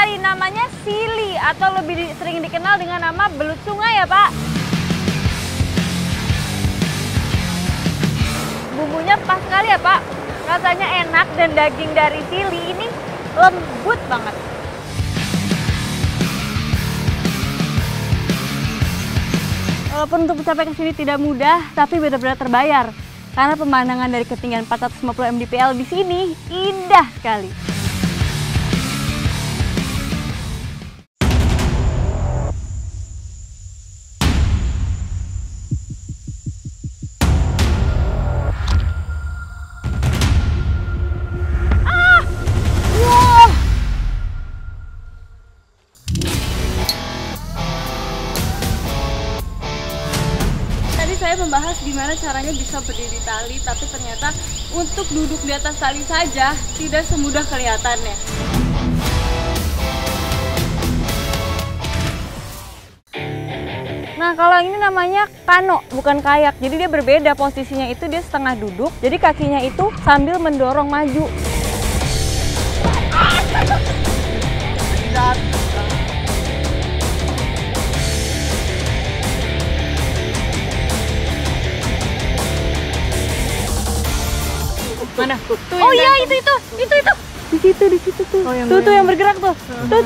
cari namanya sili atau lebih sering dikenal dengan nama belut sungai ya Pak. Bumbunya pas sekali ya Pak, rasanya enak dan daging dari sili ini lembut banget. Walaupun untuk mencapai ke sini tidak mudah, tapi benar-benar terbayar. Karena pemandangan dari ketinggian 450 mdpl di sini indah sekali. Saya membahas gimana caranya bisa berdiri tali, tapi ternyata untuk duduk di atas tali saja tidak semudah kelihatannya. Nah, kalau ini namanya kano, bukan kayak. Jadi dia berbeda posisinya, itu dia setengah duduk, jadi kakinya itu sambil mendorong maju. Mana? Tuh, oh iya, itu. Di situ tuh. Oh, tuh yang bergerak tuh. Tuh.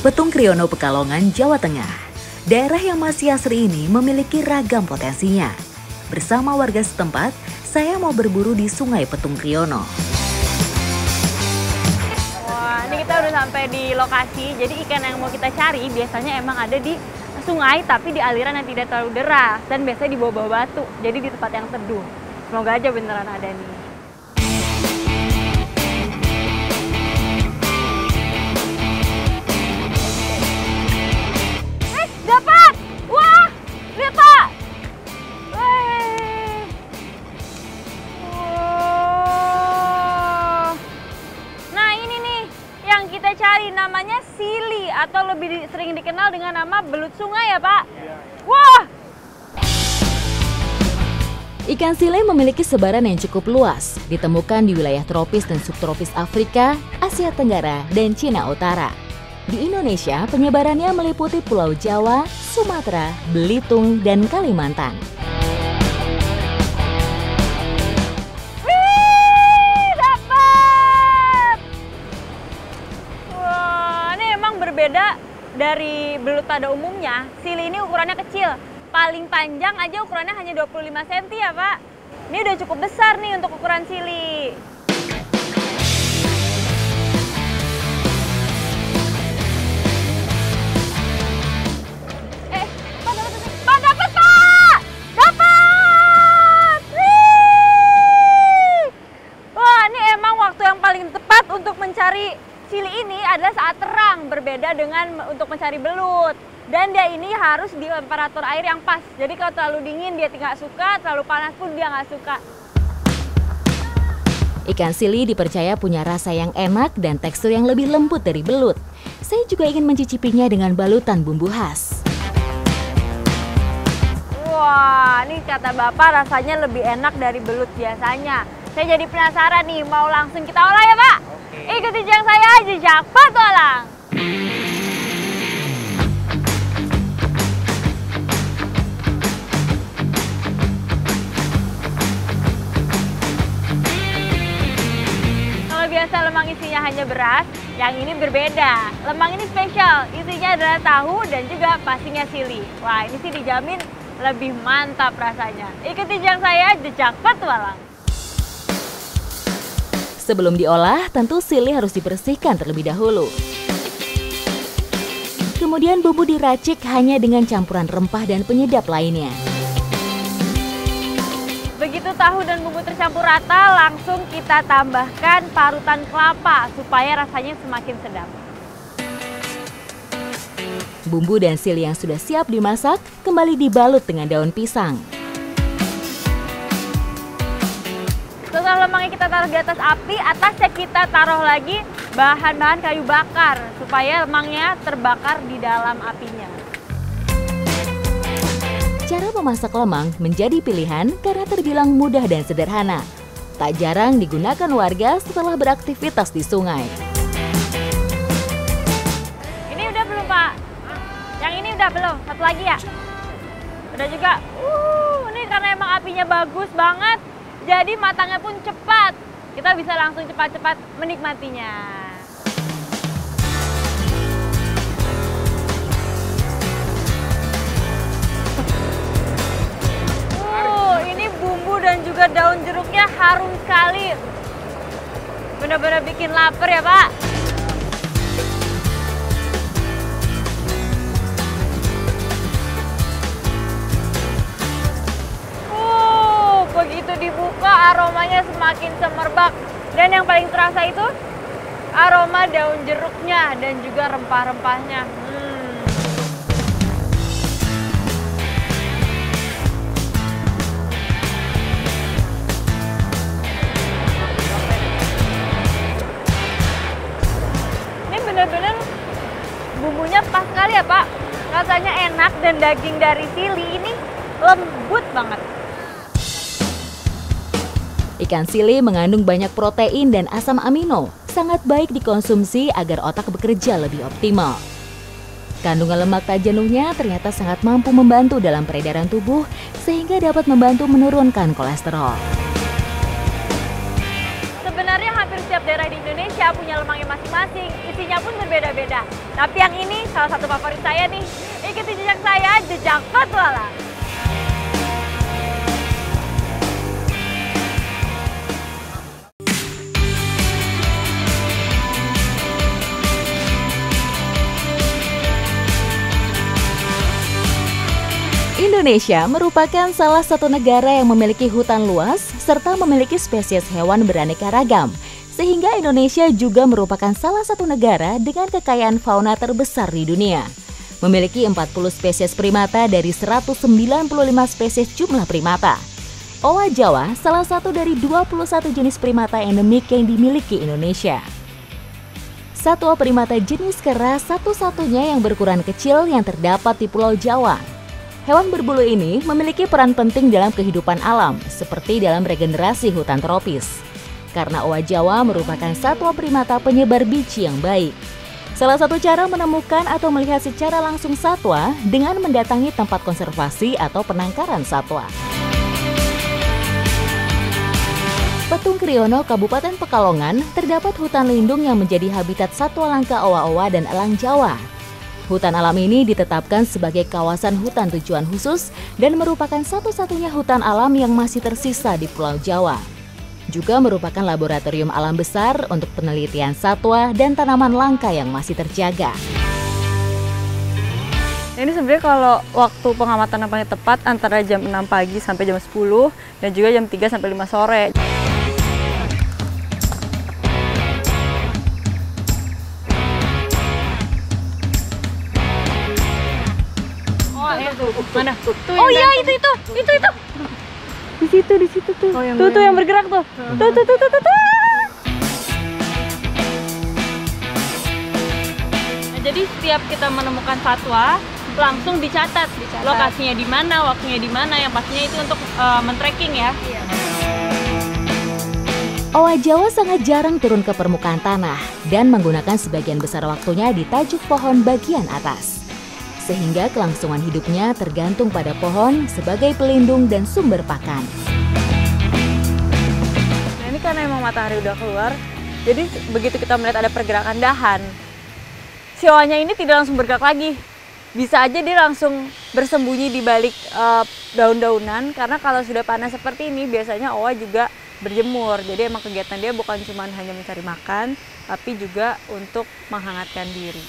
Petung Kriono, Pekalongan, Jawa Tengah. Daerah yang masih asri ini memiliki ragam potensinya. Bersama warga setempat, saya mau berburu di Sungai Petung Kriono. Ini kita udah sampai di lokasi, jadi ikan yang mau kita cari biasanya emang ada di sungai tapi di aliran yang tidak terlalu deras dan biasanya di bawah-bawah batu, jadi di tempat yang teduh. Semoga aja beneran ada nih. Dapat! Wah! Lihat Pak! Cari namanya sili atau lebih sering dikenal dengan nama belut sungai ya Pak. Wah! Ikan sile memiliki sebaran yang cukup luas, ditemukan di wilayah tropis dan subtropis Afrika, Asia Tenggara, dan Cina Utara. Di Indonesia, penyebarannya meliputi Pulau Jawa, Sumatera, Belitung, dan Kalimantan. Berbeda dari belut pada umumnya, sili ini ukurannya kecil. Paling panjang aja ukurannya hanya 25 cm ya Pak. Ini udah cukup besar nih untuk ukuran sili. Pak, dapat Pak! Dapat! Wah, ini emang waktu yang paling tepat untuk mencari sili ini adalah saat terang, berbeda dengan untuk mencari belut. Dan dia ini harus di temperatur air yang pas. Jadi kalau terlalu dingin dia tidak suka, terlalu panas pun dia nggak suka. Ikan sili dipercaya punya rasa yang enak dan tekstur yang lebih lembut dari belut. Saya juga ingin mencicipinya dengan balutan bumbu khas. Wah, ini kata Bapak rasanya lebih enak dari belut biasanya. Saya jadi penasaran nih, mau langsung kita olah ya Pak? Ikuti jejak saya, Jejak Petualang. Kalau biasa lemang isinya hanya beras, yang ini berbeda. Lemang ini spesial, isinya adalah tahu dan juga pastinya sili. Wah, ini sih dijamin lebih mantap rasanya. Ikuti jejak saya, Jejak Petualang. Sebelum diolah, tentu sili harus dibersihkan terlebih dahulu. Kemudian bumbu diracik hanya dengan campuran rempah dan penyedap lainnya. Begitu tahu dan bumbu tercampur rata, langsung kita tambahkan parutan kelapa supaya rasanya semakin sedap. Bumbu dan sili yang sudah siap dimasak kembali dibalut dengan daun pisang. Setelah lemangnya kita taruh di atas api, atasnya kita taruh lagi bahan-bahan kayu bakar supaya lemangnya terbakar di dalam apinya. Cara memasak lemang menjadi pilihan karena terbilang mudah dan sederhana. Tak jarang digunakan warga setelah beraktivitas di sungai. Ini udah belum, Pak? Yang ini udah belum? Satu lagi ya? Udah juga. Ini karena emang apinya bagus banget, jadi matangnya pun cepat. Kita bisa langsung cepat-cepat menikmatinya. Ini bumbu dan juga daun jeruknya harum sekali. Benar-benar bikin lapar ya, Pak. Begitu dibuka aromanya semakin semerbak. Dan yang paling terasa itu aroma daun jeruknya dan juga rempah-rempahnya. Ini benar-benar bumbunya pas sekali ya, Pak. Rasanya enak dan daging dari sili ini lembut banget. Ikan sili mengandung banyak protein dan asam amino, sangat baik dikonsumsi agar otak bekerja lebih optimal. Kandungan lemak tak jenuhnya ternyata sangat mampu membantu dalam peredaran tubuh sehingga dapat membantu menurunkan kolesterol. Sebenarnya hampir setiap daerah di Indonesia punya lemangnya masing-masing, isinya pun berbeda-beda. Tapi yang ini salah satu favorit saya nih. Ikuti jejak saya, jejak petualang. Indonesia merupakan salah satu negara yang memiliki hutan luas serta memiliki spesies hewan beraneka ragam. Sehingga Indonesia juga merupakan salah satu negara dengan kekayaan fauna terbesar di dunia. Memiliki 40 spesies primata dari 195 spesies jumlah primata. Owa Jawa salah satu dari 21 jenis primata endemik yang dimiliki Indonesia. Satwa primata jenis kera satu-satunya yang berukuran kecil yang terdapat di Pulau Jawa. Hewan berbulu ini memiliki peran penting dalam kehidupan alam, seperti dalam regenerasi hutan tropis. Karena owa Jawa merupakan satwa primata penyebar biji yang baik. Salah satu cara menemukan atau melihat secara langsung satwa dengan mendatangi tempat konservasi atau penangkaran satwa. Petung Kriono, Kabupaten Pekalongan, terdapat hutan lindung yang menjadi habitat satwa langka owa-owa dan elang Jawa. Hutan alam ini ditetapkan sebagai kawasan hutan tujuan khusus dan merupakan satu-satunya hutan alam yang masih tersisa di Pulau Jawa. Juga merupakan laboratorium alam besar untuk penelitian satwa dan tanaman langka yang masih terjaga. Ini sebenarnya kalau waktu pengamatan yang paling tepat antara jam 6 pagi sampai jam 10 dan juga jam 3 sampai 5 sore. Mana? Oh iya, itu. Di situ tuh. Oh, tuh yang bergerak tuh. Tuh. Nah, jadi setiap kita menemukan satwa, langsung dicatat. Lokasinya di mana, waktunya di mana, yang pastinya itu untuk men-tracking ya. Iya. Owa Jawa sangat jarang turun ke permukaan tanah dan menggunakan sebagian besar waktunya di tajuk pohon bagian atas. Sehingga kelangsungan hidupnya tergantung pada pohon sebagai pelindung dan sumber pakan. Nah, ini karena emang matahari udah keluar, jadi begitu kita melihat ada pergerakan dahan, si owanya ini tidak langsung bergerak lagi. Bisa aja dia langsung bersembunyi di balik daun-daunan, karena kalau sudah panas seperti ini biasanya owa juga berjemur. Jadi emang kegiatan dia bukan cuma hanya mencari makan, tapi juga untuk menghangatkan diri.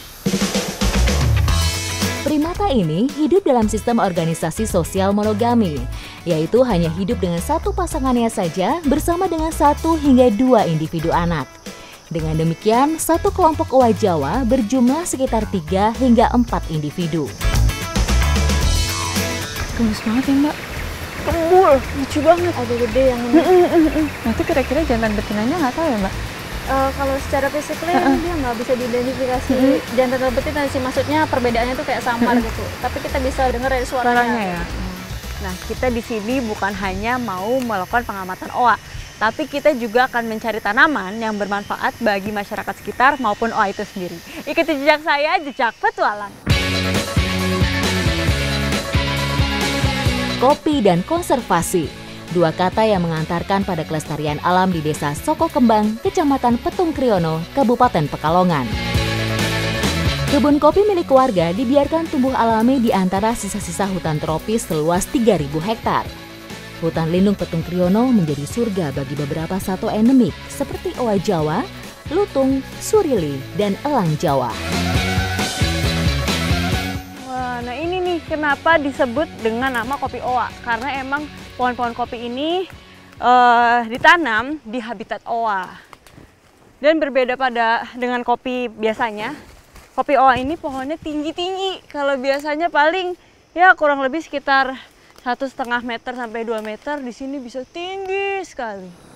Primata ini hidup dalam sistem organisasi sosial monogami, yaitu hanya hidup dengan satu pasangannya saja bersama dengan 1 hingga 2 individu anak. Dengan demikian, satu kelompok owa Jawa berjumlah sekitar 3 hingga 4 individu. Gemes banget ya, Mbak. Kembul, lucu banget. Agak gede yang ini. Nah, itu kira-kira jantan betinanya nggak tahu ya, Mbak? Kalau secara fisiknya dia nggak bisa diidentifikasi jantan dan betina sih, maksudnya perbedaannya tuh kayak samar gitu. Tapi kita bisa dengar dari suaranya ya. Nah, kita di sini bukan hanya mau melakukan pengamatan oa, tapi kita juga akan mencari tanaman yang bermanfaat bagi masyarakat sekitar maupun oa itu sendiri. Ikuti jejak saya, jejak petualang. Kopi dan konservasi, dua kata yang mengantarkan pada kelestarian alam di Desa Soko Kembang, Kecamatan Petung Kriono, Kabupaten Pekalongan. Kebun kopi milik warga dibiarkan tumbuh alami di antara sisa-sisa hutan tropis seluas 3.000 hektar. Hutan lindung Petung Kriono menjadi surga bagi beberapa satwa endemik seperti oa Jawa, lutung, surili, dan elang Jawa. Nah ini nih kenapa disebut dengan nama kopi oa, karena emang pohon-pohon kopi ini ditanam di habitat oa. Dan berbeda dengan kopi biasanya, kopi oa ini pohonnya tinggi-tinggi. Kalau biasanya paling ya kurang lebih sekitar 1,5 meter sampai 2 meter, di sini bisa tinggi sekali.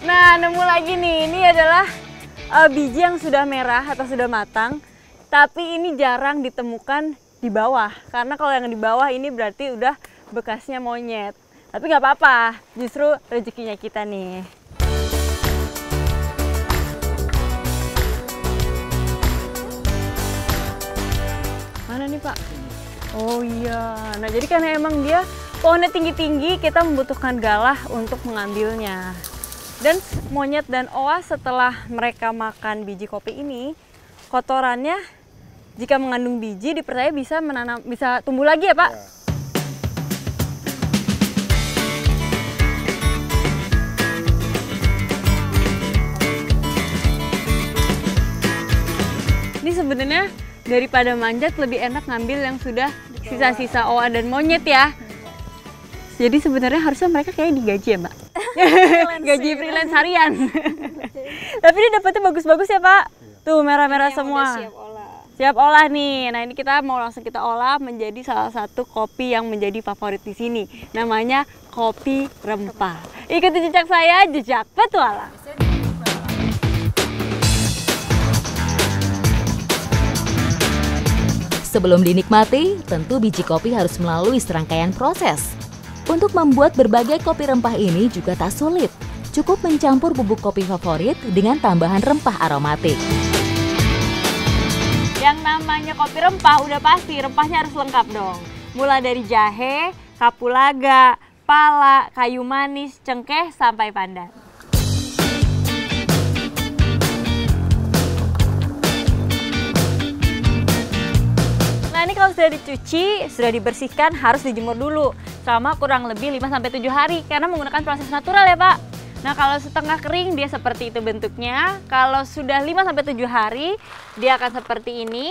Nah, nemu lagi nih, ini adalah biji yang sudah merah atau sudah matang, tapi ini jarang ditemukan di bawah, karena kalau yang di bawah ini berarti udah bekasnya monyet. Tapi nggak apa-apa, justru rezekinya kita nih. Mana nih Pak? Oh iya, nah jadi karena emang dia pohonnya tinggi-tinggi, kita membutuhkan galah untuk mengambilnya. Dan monyet dan oa setelah mereka makan biji kopi ini, kotorannya jika mengandung biji dipercaya bisa tumbuh lagi ya Pak? Ya. Ini sebenarnya daripada manjat lebih enak ngambil yang sudah sisa-sisa oa dan monyet ya. Jadi sebenarnya harusnya mereka kayak digaji ya Mbak? Gaji freelance harian. Tapi ini dapatnya bagus-bagus ya Pak? Tuh merah-merah semua. Siap olah nih. Nah ini kita mau langsung kita olah menjadi salah satu kopi yang menjadi favorit di sini. Namanya kopi rempah. Ikuti jejak saya, jejak petualang. Sebelum dinikmati, tentu biji kopi harus melalui serangkaian proses. Untuk membuat berbagai kopi rempah ini juga tak sulit. Cukup mencampur bubuk kopi favorit dengan tambahan rempah aromatik. Yang namanya kopi rempah udah pasti rempahnya harus lengkap dong. Mulai dari jahe, kapulaga, pala, kayu manis, cengkeh, sampai pandan. Nah ini kalau sudah dicuci, sudah dibersihkan, harus dijemur dulu selama kurang lebih 5-7 hari karena menggunakan proses natural ya Pak. Nah kalau setengah kering dia seperti itu bentuknya, kalau sudah 5-7 hari dia akan seperti ini.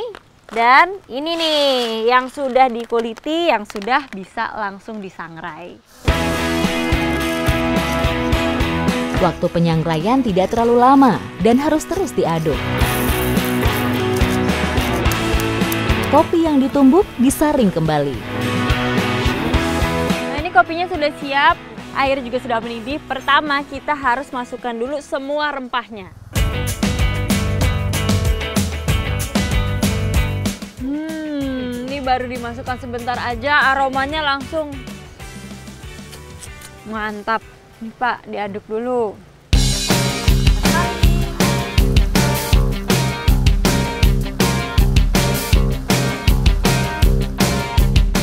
Dan ini nih yang sudah dikuliti, yang sudah bisa langsung disangrai. Waktu penyangraian tidak terlalu lama dan harus terus diaduk. Kopi yang ditumbuk disaring kembali. Nah ini kopinya sudah siap, air juga sudah mendidih. Pertama kita harus masukkan dulu semua rempahnya. Ini baru dimasukkan sebentar aja, aromanya langsung mantap. Nih Pak, diaduk dulu.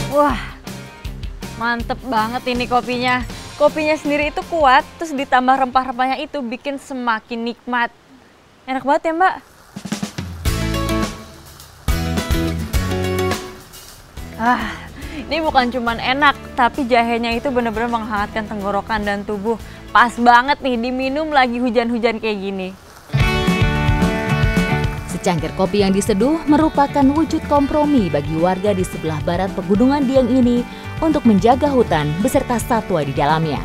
Wah, mantep banget ini kopinya. Kopinya sendiri itu kuat, terus ditambah rempah-rempahnya itu bikin semakin nikmat. Enak banget ya Mbak? Ini bukan cuman enak, tapi jahenya itu bener-bener menghangatkan tenggorokan dan tubuh. Pas banget nih diminum lagi hujan-hujan kayak gini. Secangkir kopi yang diseduh merupakan wujud kompromi bagi warga di sebelah barat Pegunungan Dieng ini untuk menjaga hutan beserta satwa di dalamnya.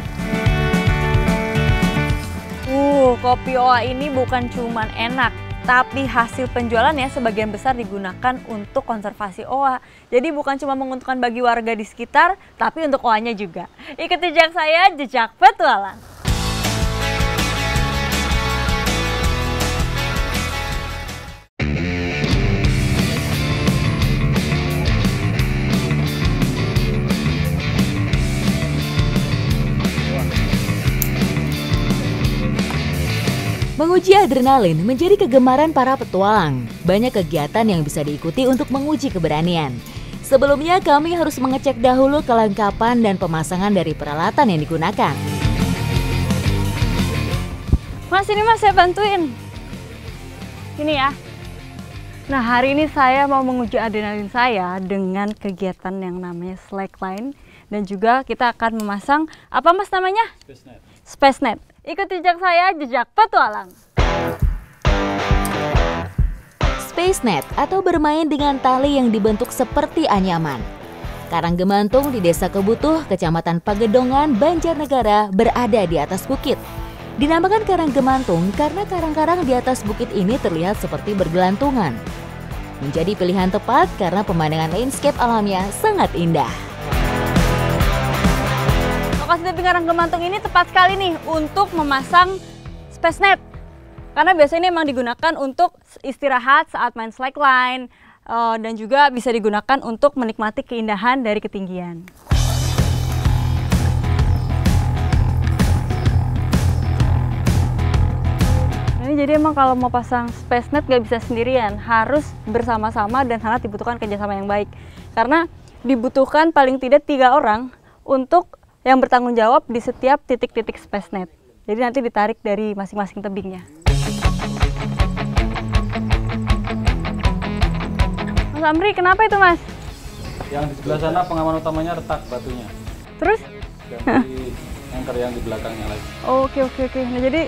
Kopi oa ini bukan cuman enak, tapi hasil penjualannya sebagian besar digunakan untuk konservasi oa. Jadi bukan cuma menguntungkan bagi warga di sekitar, tapi untuk oanya juga. Ikuti jejak saya, jejak petualang. Menguji adrenalin menjadi kegemaran para petualang. Banyak kegiatan yang bisa diikuti untuk menguji keberanian. Sebelumnya kami harus mengecek dahulu kelengkapan dan pemasangan dari peralatan yang digunakan. Mas, ini Mas saya bantuin. Ini ya. Nah, hari ini saya mau menguji adrenalin saya dengan kegiatan yang namanya slackline. Dan juga kita akan memasang, apa Mas namanya? SpaceNet. SpaceNet. Ikuti jejak saya, jejak petualang. SpaceNet atau bermain dengan tali yang dibentuk seperti anyaman. Karanggemantung di Desa Kebutuh, Kecamatan Pagedongan, Banjarnegara berada di atas bukit. Dinamakan Karanggemantung karena karang-karang di atas bukit ini terlihat seperti bergelantungan. Menjadi pilihan tepat karena pemandangan landscape alamnya sangat indah. Lokasi tebing Karanggemantung ini tepat sekali nih untuk memasang SpaceNet. Karena biasanya memang digunakan untuk istirahat saat main slackline dan juga bisa digunakan untuk menikmati keindahan dari ketinggian. Ini jadi emang kalau mau pasang SpaceNet gak bisa sendirian, harus bersama-sama dan sangat dibutuhkan kerjasama yang baik. Karena dibutuhkan paling tidak 3 orang untuk yang bertanggung jawab di setiap titik-titik SpaceNet. Jadi nanti ditarik dari masing-masing tebingnya. Mas Amri, kenapa itu Mas? Yang di sebelah sana pengaman utamanya retak batunya. Terus? Ganti anchor yang di belakangnya lagi. Oke. Nah jadi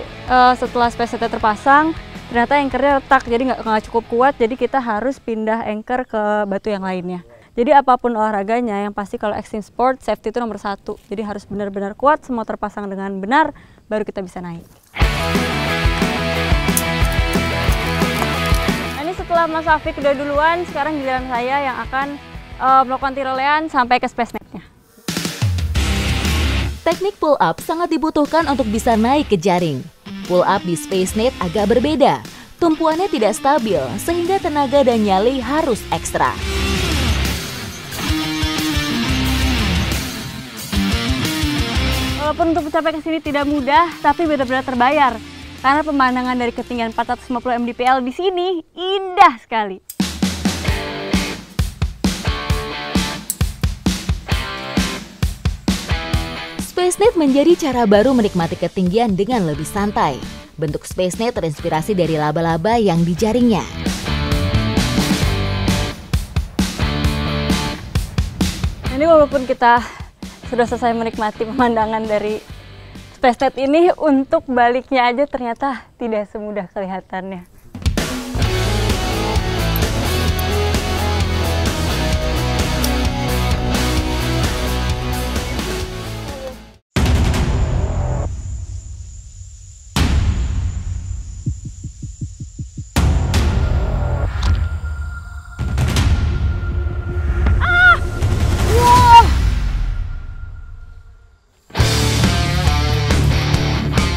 setelah SpaceNet terpasang, ternyata anchornya retak, jadi nggak cukup kuat. Jadi kita harus pindah anchor ke batu yang lainnya. Jadi apapun olahraganya, yang pasti kalau extreme sport, safety itu nomor 1. Jadi harus benar-benar kuat, semua terpasang dengan benar, baru kita bisa naik. Nah ini setelah Mas Afik udah duluan, sekarang giliran saya yang akan melakukan tirolean sampai ke SpaceNet-nya. Teknik pull up sangat dibutuhkan untuk bisa naik ke jaring. Pull up di SpaceNet agak berbeda. Tumpuannya tidak stabil, sehingga tenaga dan nyali harus ekstra. Walaupun untuk mencapai ke sini tidak mudah, tapi benar-benar terbayar. Karena pemandangan dari ketinggian 450 mdpl di sini indah sekali. SpaceNet menjadi cara baru menikmati ketinggian dengan lebih santai. Bentuk SpaceNet terinspirasi dari laba-laba yang di jaringnya. Ini walaupun kita sudah selesai menikmati pemandangan dari SpaceNet ini, untuk baliknya aja ternyata tidak semudah kelihatannya.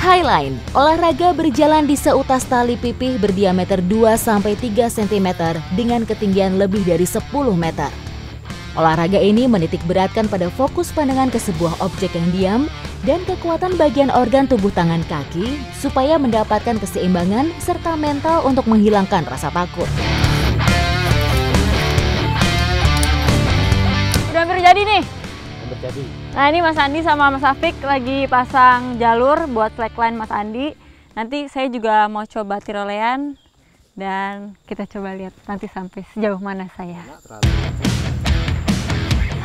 Highline, olahraga berjalan di seutas tali pipih berdiameter 2-3 cm dengan ketinggian lebih dari 10 meter. Olahraga ini menitik beratkan pada fokus pandangan ke sebuah objek yang diam dan kekuatan bagian organ tubuh tangan kaki supaya mendapatkan keseimbangan serta mental untuk menghilangkan rasa takut. Udah hampir jadi nih. Jadi. Nah ini Mas Andi sama Mas Afik lagi pasang jalur buat slackline Mas Andi. Nanti saya juga mau coba tirolean dan kita coba lihat nanti sampai sejauh mana saya.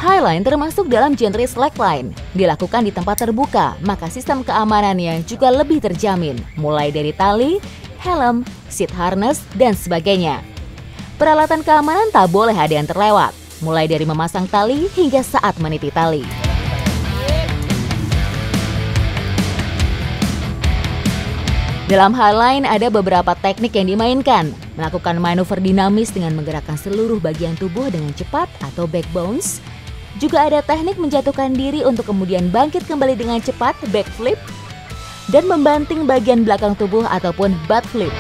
Highline termasuk dalam genre slackline. Dilakukan di tempat terbuka, maka sistem keamanannya juga lebih terjamin. Mulai dari tali, helm, seat harness, dan sebagainya. Peralatan keamanan tak boleh ada yang terlewat. Mulai dari memasang tali hingga saat meniti tali. Dalam highline ada beberapa teknik yang dimainkan. Melakukan manuver dinamis dengan menggerakkan seluruh bagian tubuh dengan cepat atau back bounce. Juga ada teknik menjatuhkan diri untuk kemudian bangkit kembali dengan cepat, backflip. Dan membanting bagian belakang tubuh ataupun butt flip.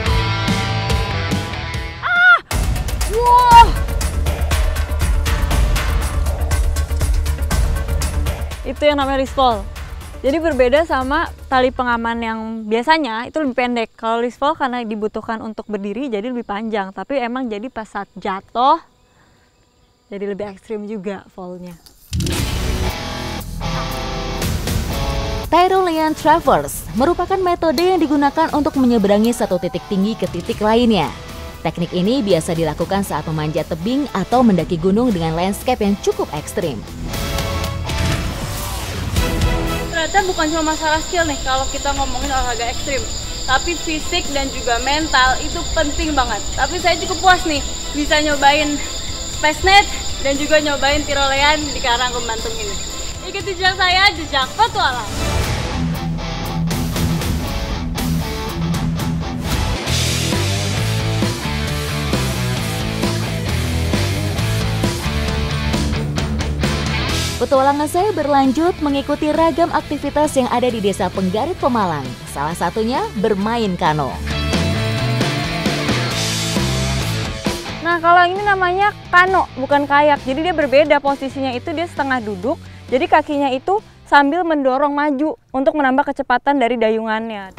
Itu yang namanya restall. Jadi berbeda sama tali pengaman yang biasanya itu lebih pendek. Kalau least fall karena dibutuhkan untuk berdiri jadi lebih panjang. Tapi emang jadi pas saat jatuh jadi lebih ekstrim juga fallnya. Tyrolean Traverse merupakan metode yang digunakan untuk menyeberangi satu titik tinggi ke titik lainnya. Teknik ini biasa dilakukan saat memanjat tebing atau mendaki gunung dengan landscape yang cukup ekstrim. Ternyata bukan cuma masalah skill nih kalau kita ngomongin olahraga ekstrim, tapi fisik dan juga mental itu penting banget. Tapi saya cukup puas nih bisa nyobain Spacenet dan juga nyobain Tyrolean di Karang Kemantung ini. Ikuti jejak saya, jejak petualang. Petualangan saya berlanjut mengikuti ragam aktivitas yang ada di Desa Penggarit Pemalang. Salah satunya bermain kano. Nah, kalau ini namanya kano, bukan kayak. Jadi dia berbeda posisinya, itu dia setengah duduk. Jadi kakinya itu sambil mendorong maju untuk menambah kecepatan dari dayungannya.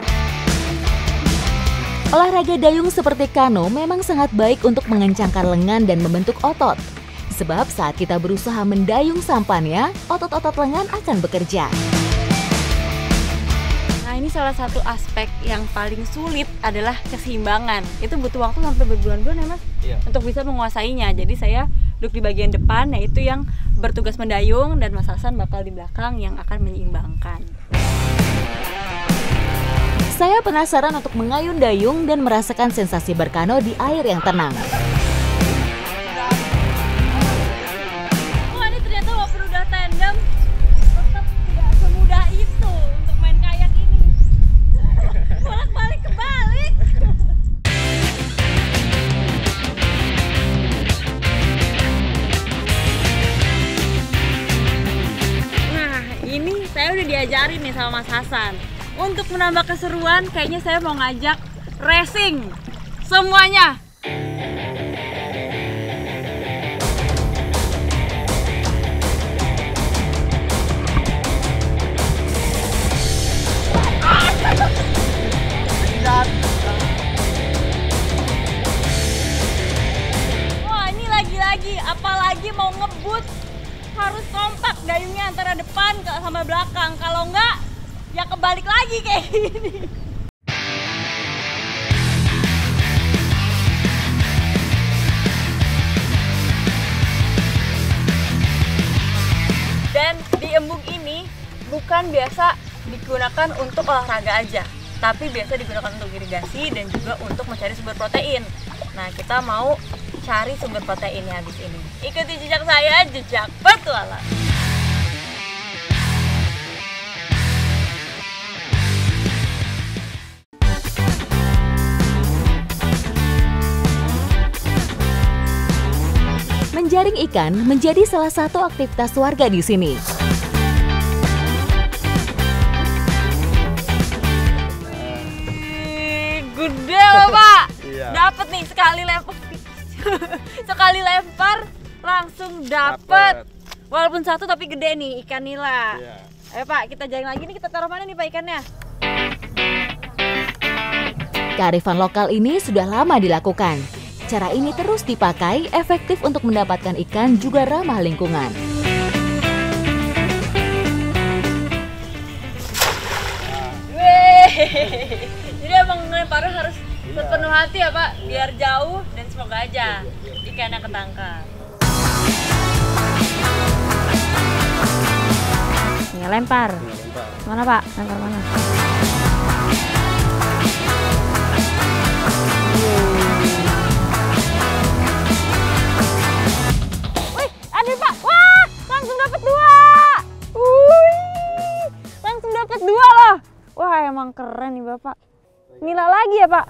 Olahraga dayung seperti kano memang sangat baik untuk mengencangkan lengan dan membentuk otot. Sebab saat kita berusaha mendayung sampannya, otot-otot lengan akan bekerja. Nah, ini salah satu aspek yang paling sulit adalah keseimbangan. Itu butuh waktu sampai berbulan-bulan ya Mas? Iya. Untuk bisa menguasainya. Jadi saya duduk di bagian depan, yaitu yang bertugas mendayung, dan Mas Hasan bakal di belakang yang akan menyeimbangkan. Saya penasaran untuk mengayun dayung dan merasakan sensasi berkano di air yang tenang. Diajarin nih sama Mas Hasan. Untuk menambah keseruan, kayaknya saya mau ngajak racing semuanya. Wah, ini lagi-lagi, apalagi mau ngebut harus kompak dayungnya antara depan sama belakang. Kalau enggak, ya kebalik lagi kayak gini. Dan di embung ini bukan biasa digunakan untuk olahraga aja, tapi biasa digunakan untuk irigasi dan juga untuk mencari sumber protein. Nah, kita mau cari sumber proteinnya habis ini. Ikuti jejak saya, jejak petualang. Menjaring ikan menjadi salah satu aktivitas warga di sini. Gede loh Pak. Iya. Dapat nih sekali lempar langsung dapet. Walaupun satu tapi gede nih ikan nila. Iya. Ayo Pak, kita jaring lagi nih, kita taruh mana nih Pak ikannya? Kearifan lokal ini sudah lama dilakukan. Cara ini terus dipakai, efektif untuk mendapatkan ikan, juga ramah lingkungan. Jadi emang ngelemparnya harus sepenuh hati ya Pak, biar jauh dan semoga aja ikannya ketangkap. Tinggal lempar. Mana Pak? Lempar mana? Wih, ada Pak. Wah, langsung dapat 2. Wih, langsung dapat 2 loh. Wah, emang keren nih Bapak. Nila lagi ya Pak?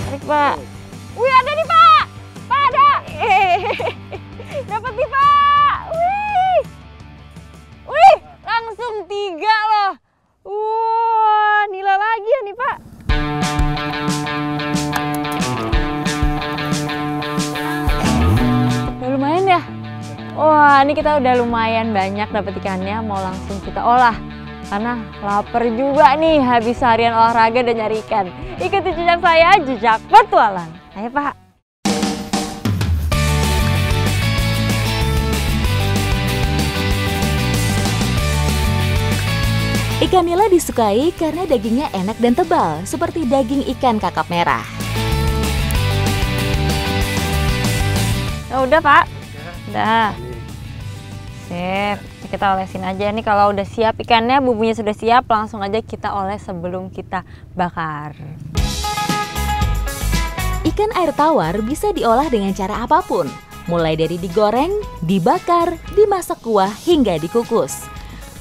Tarik Pak. Wih, ada nih Pak. Pak ada. Dapat nih Pak. Wih. Wih, langsung 3 loh. Wah, nila lagi ya nih Pak. Wah, ini kita udah lumayan banyak dapet ikannya, mau langsung kita olah. Karena lapar juga nih habis seharian olahraga dan nyari ikan. Ikuti jejak saya, jejak petualang. Ayo Pak. Ikan nila disukai karena dagingnya enak dan tebal, seperti daging ikan kakap merah. Oh, udah Pak? Udah. Sip, kita olesin aja nih. Kalau udah siap ikannya, bumbunya sudah siap, langsung aja kita oles sebelum kita bakar. Ikan air tawar bisa diolah dengan cara apapun, mulai dari digoreng, dibakar, dimasak kuah, hingga dikukus.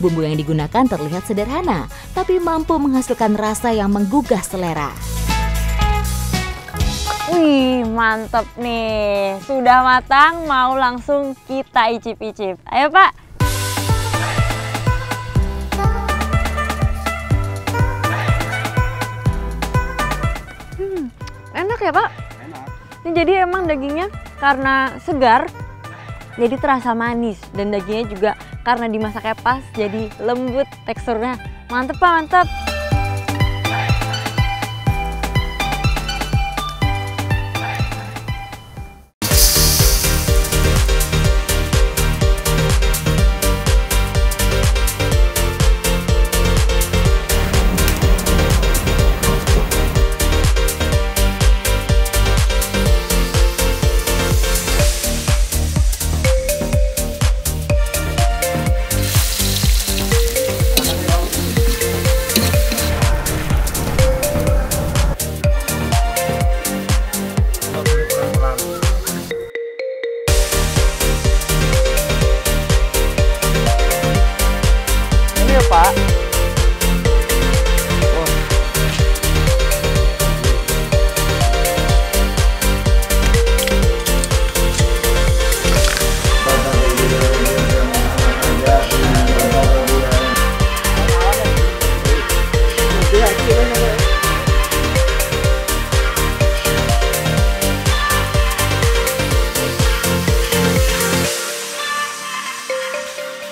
Bumbu yang digunakan terlihat sederhana, tapi mampu menghasilkan rasa yang menggugah selera. Wih, mantep nih. Sudah matang, mau langsung kita icip-icip. Ayo Pak. Enak ya Pak? Enak. Ini jadi emang dagingnya karena segar, jadi terasa manis. Dan dagingnya juga karena dimasaknya pas, jadi lembut teksturnya. Mantep Pak, mantep.